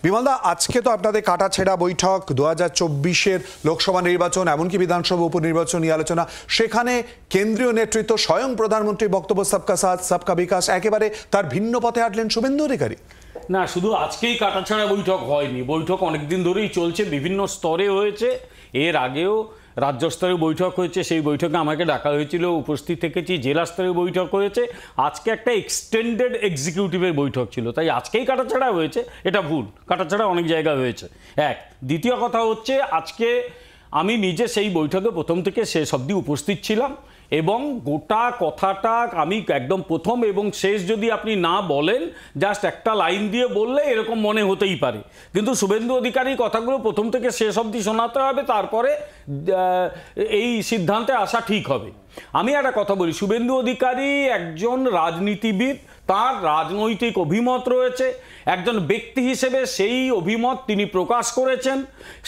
বিমলদা, আজকে তো আপনাদের কাটাছেঁড়া বৈঠক 2024-এর লোকসভা নির্বাচন এমনকি বিধানসভা উপনির্বাচন নিয়ে আলোচনা। সেখানে কেন্দ্রীয় নেতৃত্ব স্বয়ং প্রধানমন্ত্রী বক্তব্য সবকা সাথ সবকা বিকাশ, একেবারে তার ভিন্ন পথে হাঁটলেন শুভেন্দু অধিকারী। না, শুধু আজকেই কাটাছেঁড়া বৈঠক হয়নি, বৈঠক অনেকদিন ধরেই চলছে, বিভিন্ন স্তরে হয়েছে। এর আগেও রাজ্য স্তরে বৈঠক হয়েছে, সেই বৈঠকে আমাকে ডাকা হয়েছিল, উপস্থিত থেকেছি। জেলা স্তরে বৈঠক হয়েছে, আজকে একটা এক্সটেন্ডেড এক্সিকিউটিভের বৈঠক ছিল, তাই আজকেই কাটাছেঁড়া হয়েছে এটা ভুল। কাটাছেঁড়া অনেক জায়গায় হয়েছে। এক, দ্বিতীয় কথা হচ্ছে, আজকে আমি নিজে সেই বৈঠকে প্রথম থেকে শেষ অবধি উপস্থিত ছিলাম এবং গোটা কথাটা আমি একদম প্রথম এবং শেষ যদি আপনি না বলেন, জাস্ট একটা লাইন দিয়ে বললে এরকম মনে হতেই পারে, কিন্তু শুভেন্দু অধিকারীর কথাগুলো প্রথম থেকে শেষ অবধি শোনাতে হবে, তারপরে এই সিদ্ধান্তে আসা ঠিক হবে। আমি একটা কথা বলি, শুভেন্দু অধিকারী একজন রাজনীতিবিদ, তার রাজনৈতিক অভিমত রয়েছে, একজন ব্যক্তি হিসেবে সেই অভিমত তিনি প্রকাশ করেছেন।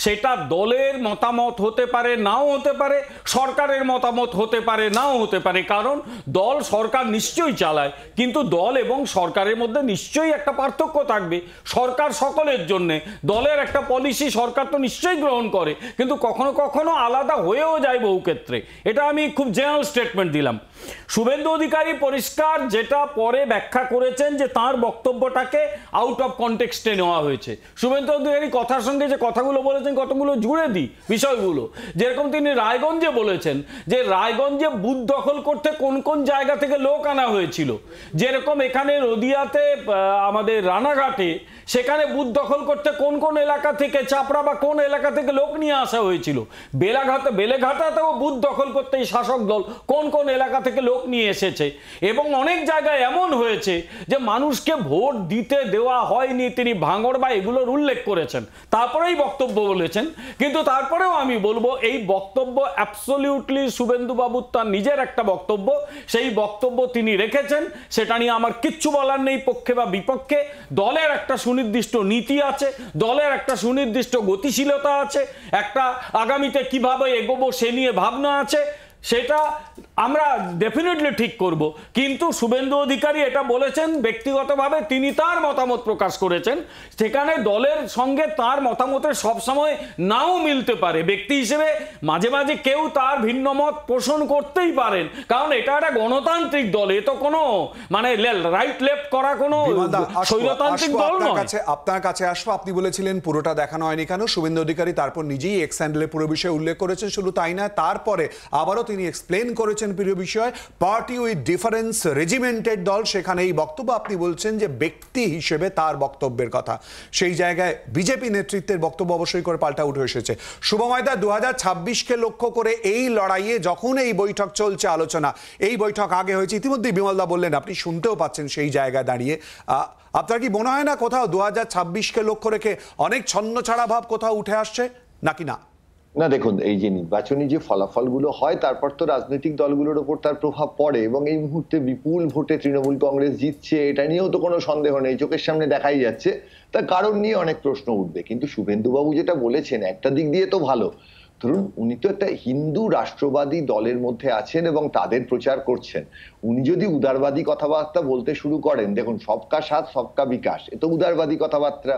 সেটা দলের মতামত হতে পারে, নাও হতে পারে, সরকারের মতামত হতে পারে, নাও হতে পারে, কারণ দল সরকার নিশ্চয়ই চালায়, কিন্তু দল এবং সরকারের মধ্যে নিশ্চয়ই একটা পার্থক্য থাকবে। সরকার সকলের জন্যে, দলের একটা পলিসি সরকার তো নিশ্চয়ই গ্রহণ করে, কিন্তু কখনো কখনো আলাদা হয়েও যায় বহু ক্ষেত্রে। এটা আমি খুব জেনারেল স্টেটমেন্ট দিলাম। শুভেন্দু অধিকারী পরিষ্কার যেটা পরে ব্যাখ্যা করেছেন যে তার বক্তব্যটাকে আউট অফ কনটেক্সটে নেওয়া হয়েছে। শুভেন্দু অধিকারী কথার সঙ্গে যে কথাগুলো বলেছেন, কতগুলো জুড়ে দিই বিষয়গুলো। যেরকম তিনি রায়গঞ্জে বলেছেন যে রায়গঞ্জে বুথ দখল করতে কোন কোন জায়গা থেকে লোক আনা হয়েছিল, যেরকম এখানে নদিয়াতে আমাদের রানাঘাটে সেখানে বুথ দখল করতে কোন কোন এলাকা থেকে, চাপড়া বা কোন এলাকা থেকে লোক নিয়ে আসা হয়েছিল। বেলেঘাটাতেও বুথ দখল করতে এই শাসক দল কোন কোন এলাকা থেকে লোক নিয়ে এসেছে। এবং অনেক জায়গায় এমন হয়েছে যে মানুষকে ভোট দিতে দেওয়া হয়নি, তিনি ভাঙড় বা এগুলোর উল্লেখ করেছেন, তারপরেই বক্তব্য বলেছেন। কিন্তু তারপরেও আমি বলবো এই বক্তব্য অ্যাবসলিউটলি শুভেন্দুবাবুর তার নিজের একটা বক্তব্য, সেই বক্তব্য তিনি রেখেছেন, সেটা নিয়ে আমার কিচ্ছু বলার নেই পক্ষে বা বিপক্ষে। দলের একটা সুনির্দিষ্ট নীতি আছে, দলের একটা সুনির্দিষ্ট গতিশীলতা আছে, একটা আগামীতে কিভাবে এগোবো সে নিয়ে ভাবনা আছে, সেটা আমরা ডেফিনেটলি ঠিক করব। কিন্তু শুভেন্দু অধিকারী এটা বলেছেন ব্যক্তিগতভাবে, তিনি তার মতামত প্রকাশ করেছেন, সেখানে দলের সঙ্গে তার মতামতের সবসময় নাও মিলতে পারে। ব্যক্তি হিসেবে মাঝে মাঝে কেউ তার ভিন্ন মত পোষণ করতেই পারেন, কারণ এটা একটা গণতান্ত্রিক দল, এ তো কোনো মানে রাইট লেফট করা কোনো স্বৈরতান্ত্রিক দল নয়। আপনার কাছে আসবো, আপনি বলেছিলেন পুরোটা দেখানো হয়নি কেন। শুভেন্দু অধিকারী তারপর নিজেই এক্স হ্যান্ডেলে পুরো বিষয়ে উল্লেখ করেছেন। শুধু তাই না, তারপরে আবারও তিনি এক্সপ্লেন করেছেন প্রিয় বিষয়, পার্টি উইথ ডিফারেন্স, রেজিমেন্টেড দল। সেখানে এই বক্তব্য আপনি বলছেন যে ব্যক্তি হিসেবে তার বক্তব্যের কথা, সেই জায়গায় বিজেপি নেতৃত্বের বক্তব্য অবশ্যই করে পাল্টা উঠে এসেছে। শুভময়দা, 2026-কে লক্ষ্য করে এই লড়াইয়ে যখন এই বৈঠক চলছে, আলোচনা, এই বৈঠক আগে হয়েছে, ইতিমধ্যেই বিমলদা বললেন, আপনি শুনতেও পাচ্ছেন সেই জায়গায় দাঁড়িয়ে। আপনার কি মনে হয় না কোথাও 2026-কে লক্ষ্য রেখে অনেক ছন্নছাড়া ভাব কোথাও উঠে আসছে নাকি না? না, দেখুন, এই যে নির্বাচনী যে ফলাফলগুলো হয় তারপর তো রাজনৈতিক দলগুলোর উপর তার প্রভাব পড়ে, এবং এই মুহূর্তে বিপুল ভোটে তৃণমূল কংগ্রেস জিতছে, এটা নিয়েও তো কোনো সন্দেহ নেই, চোখের সামনে দেখাই যাচ্ছে। তার কারণ নিয়ে অনেক প্রশ্ন উঠবে, কিন্তু শুভেন্দুবাবু যেটা বলেছেন একটা দিক দিয়ে তো ভালো। ধরুন, উনি তো একটা হিন্দু রাষ্ট্রবাদী দলের মধ্যে আছেন এবং তাদের প্রচার করছেন। উনি যদি উদারবাদী কথাবার্তা বলতে শুরু করেন, দেখুন, সবকা সাথ সবকা বিকাশ, এ তো উদারবাদী কথাবার্তা।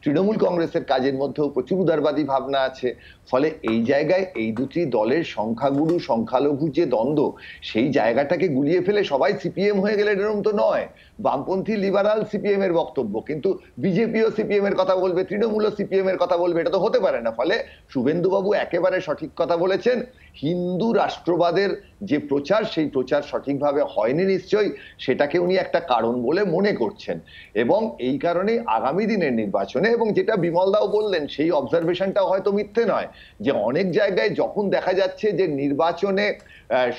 তৃণমূল কংগ্রেসের কাজের মধ্যেও প্রচুর উদারবাদী ভাবনা আছে। ফলে এই জায়গায় এই দুটি দলের সংখ্যাগুরু সংখ্যালঘু যে দ্বন্দ্ব, সেই জায়গাটাকে গুলিয়ে ফেলে সবাই সিপিএম হয়ে গেলে এরকম তো নয়। বামপন্থী লিবারাল সিপিএম এর বক্তব্য, কিন্তু বিজেপিও সিপিএম এর কথা বলবে, তৃণমূলও সিপিএম এর কথা বলবে, এটা তো হতে পারে না। ফলে শুভেন্দুবাবু একেবারে সঠিক কথা বলেছেন। হিন্দু রাষ্ট্রবাদের যে প্রচার, সেই প্রচার সঠিকভাবে হয়নি নিশ্চয়ই, সেটাকে উনি একটা কারণ বলে মনে করছেন। এবং এই কারণেই আগামী দিনের নির্বাচনে, এবং যেটা বিমলদাও বললেন, সেই অবজারভেশনটাও হয়তো মিথ্যে নয়, যে অনেক জায়গায় যখন দেখা যাচ্ছে যে নির্বাচনে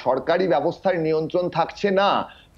সরকারি ব্যবস্থার নিয়ন্ত্রণ থাকছে না,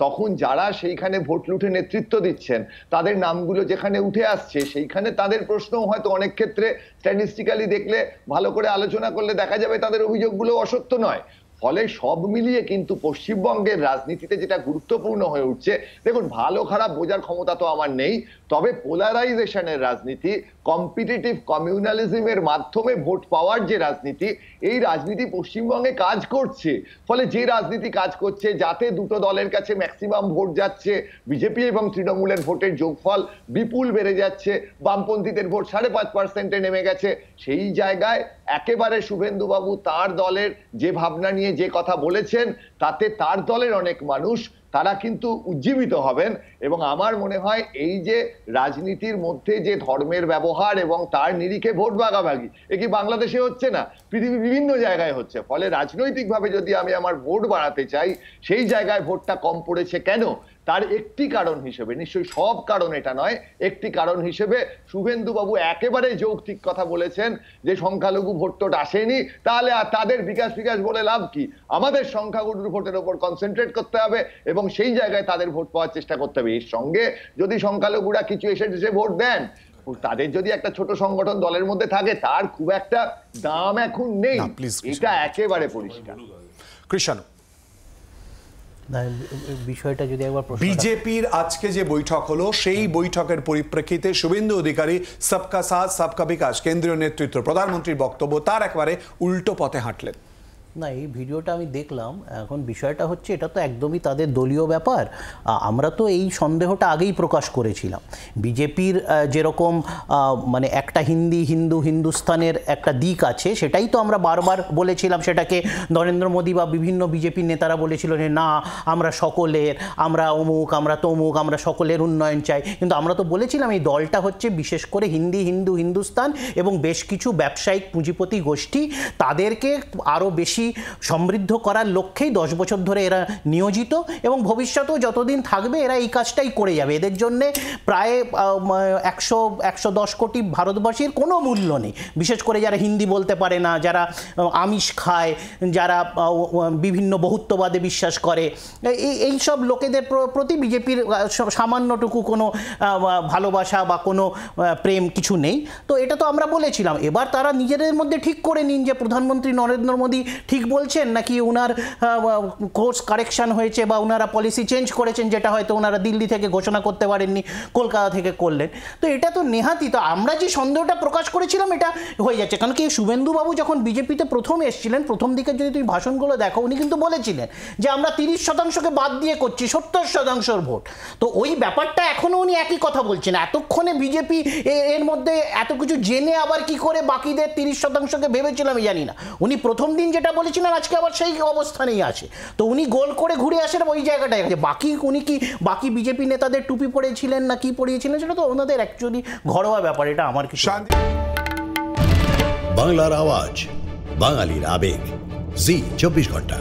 তখন যারা সেইখানে ভোট লুটে নেতৃত্ব দিচ্ছেন তাদের নামগুলো যেখানে উঠে আসছে, সেইখানে তাদের প্রশ্নও হয়তো অনেক ক্ষেত্রে স্ট্যাটিস্টিক্যালি দেখলে, ভালো করে আলোচনা করলে দেখা যাবে তাদের অভিযোগগুলো অসত্য নয়। ফলে সব মিলিয়ে কিন্তু পশ্চিমবঙ্গের রাজনীতিতে যেটা গুরুত্বপূর্ণ হয়ে উঠছে, দেখুন ভালো খারাপ বোঝার ক্ষমতা তো আমার নেই, তবে পোলারাইজেশনের রাজনীতি, কম্পিটিটিভ কমিউনালিজমের মাধ্যমে ভোট পাওয়ার যে রাজনীতি, এই রাজনীতি পশ্চিমবঙ্গে কাজ করছে। ফলে যে রাজনীতি কাজ করছে, যাতে দুটো দলের কাছে ম্যাক্সিমাম ভোট যাচ্ছে, বিজেপি এবং তৃণমূলের ভোটের যোগফল বিপুল বেড়ে যাচ্ছে, বামপন্থীদের ভোট 5.5% নেমে গেছে, সেই জায়গায় একেবারে শুভেন্দুবাবু তার দলের যে ভাবনা নিয়ে যে কথা বলেছেন, তাতে তার দলের অনেক মানুষ তারা কিন্তু উজ্জীবিত হবেন। এবং আমার মনে হয় এই যে রাজনীতির মধ্যে যে ধর্মের ব্যবহার এবং তার নিরিখে ভোট ভাগাভাগি, এ কি বাংলাদেশে হচ্ছে না, পৃথিবীর বিভিন্ন জায়গায় হচ্ছে। ফলে রাজনৈতিকভাবে যদি আমি আমার ভোট বাড়াতে চাই, সেই জায়গায় ভোটটা কম পড়েছে কেন, তার একটি কারণ হিসেবে, নিশ্চয়ই সব কারণ এটা নয়, একটি কারণ হিসেবে শুভেন্দুবাবু একেবারে যৌক্তিক কথা বলেছেন যে সংখ্যালঘু ভোট তো আসেনি, তাহলে আর তাদের বিকাশ বলে লাভ কি, আমাদের সংখ্যাগুরুর ভোটের ওপর কনসেন্ট্রেট করতে হবে এবং সেই জায়গায় তাদের ভোট পাওয়ার চেষ্টা করতে হবে। এর সঙ্গে যদি সংখ্যালঘুরা কিছু এসে ভোট দেন, তাদের যদি একটা ছোট সংগঠন দলের মধ্যে থাকে, তার খুব একটা দাম এখন নেই, এটা একেবারে পরিষ্কার। কৃষাণু, বিষয়টা যদি একবার বিজেপির আজকে যে বৈঠক হলো, সেই বৈঠকের পরিপ্রেক্ষিতে শুভেন্দু অধিকারী সবকা সাথ সবকা বিকাশ, কেন্দ্রীয় নেতৃত্ব, প্রধানমন্ত্রীর বক্তব্য, তার একেবারে উল্টো পথে হাঁটলেন। না, এই ভিডিওটা আমি দেখলাম। এখন বিষয়টা হচ্ছে, এটা তো একদমই তাদের দলীয় ব্যাপার। আমরা তো এই সন্দেহটা আগেই প্রকাশ করেছিলাম। বিজেপির যেরকম মানে একটা হিন্দুস্তানের একটা দিক আছে, সেটাই তো আমরা বারবার বলেছিলাম। সেটাকে নরেন্দ্র মোদী বা বিভিন্ন বিজেপির নেতারা বলেছিল যে না, আমরা সকলের, আমরা অমুক, আমরা তমুক, আমরা সকলের উন্নয়ন চাই। কিন্তু আমরা তো বলেছিলাম এই দলটা হচ্ছে বিশেষ করে হিন্দুস্তান এবং বেশ কিছু ব্যবসায়িক পুঁজিপতি গোষ্ঠী, তাদেরকে আরও বেশি সমৃদ্ধ করার লক্ষ্যেই 10 বছর ধরে এরা নিয়োজিত এবং ভবিষ্যতেও যতদিন থাকবে এরা এই কাজটাই করে যাবে। এদের জন্যে প্রায় 110 কোটি ভারতবাসীর কোনো মূল্য নেই, বিশেষ করে যারা হিন্দি বলতে পারে না, যারা আমিষ খায়, যারা বিভিন্ন বহুত্ববাদে বিশ্বাস করে, এই সব লোকেদের প্রতি বিজেপির সামান্যটুকু কোনো ভালোবাসা বা কোনো প্রেম কিছু নেই। তো এটা তো আমরা বলেছিলাম। এবার তারা নিজেদের মধ্যে ঠিক করে নিন যে প্রধানমন্ত্রী নরেন্দ্র মোদী ঠিক বলছেন নাকি ওনার কোর্স কারেকশন হয়েছে বা ওনারা পলিসি চেঞ্জ করেছেন, যেটা হয়তো ওনারা দিল্লি থেকে ঘোষণা করতে পারেননি, কলকাতা থেকে করলেন। তো এটা তো নেহাতি, তো আমরা যে সন্দেহটা প্রকাশ করেছিলাম এটা হয়ে যাচ্ছে। কারণ কি, শুভেন্দুবাবু যখন বিজেপিতে প্রথম এসেছিলেন, প্রথম দিকে যদি তুমি ভাষণগুলো দেখো, উনি কিন্তু বলেছিলেন যে আমরা 30% বাদ দিয়ে করছি 70% ভোট। তো ওই ব্যাপারটা এখনও উনি একই কথা বলছেন। এতক্ষণে বিজেপি এর মধ্যে এত কিছু জেনে আবার কি করে বাকিদের 30% ভেবেছিলাম আমি জানি না। উনি প্রথম দিন যেটা বলেছিলেন আজকে আবার সেই অবস্থানেই আছে। তো উনি গোল করে ঘুরে আসেন ওই জায়গাটায় আছে। উনি কি বাকি বিজেপি নেতাদের টুপি পরেছিলেন না কি পরিয়েছিলেন, সেটা তো ওনাদের অ্যাকচুয়ালি ঘরোয়া ব্যাপার, এটা আমার কিছু। বাংলার আওয়াজ, বাঙালির আবেগ, জি 24 ঘন্টা।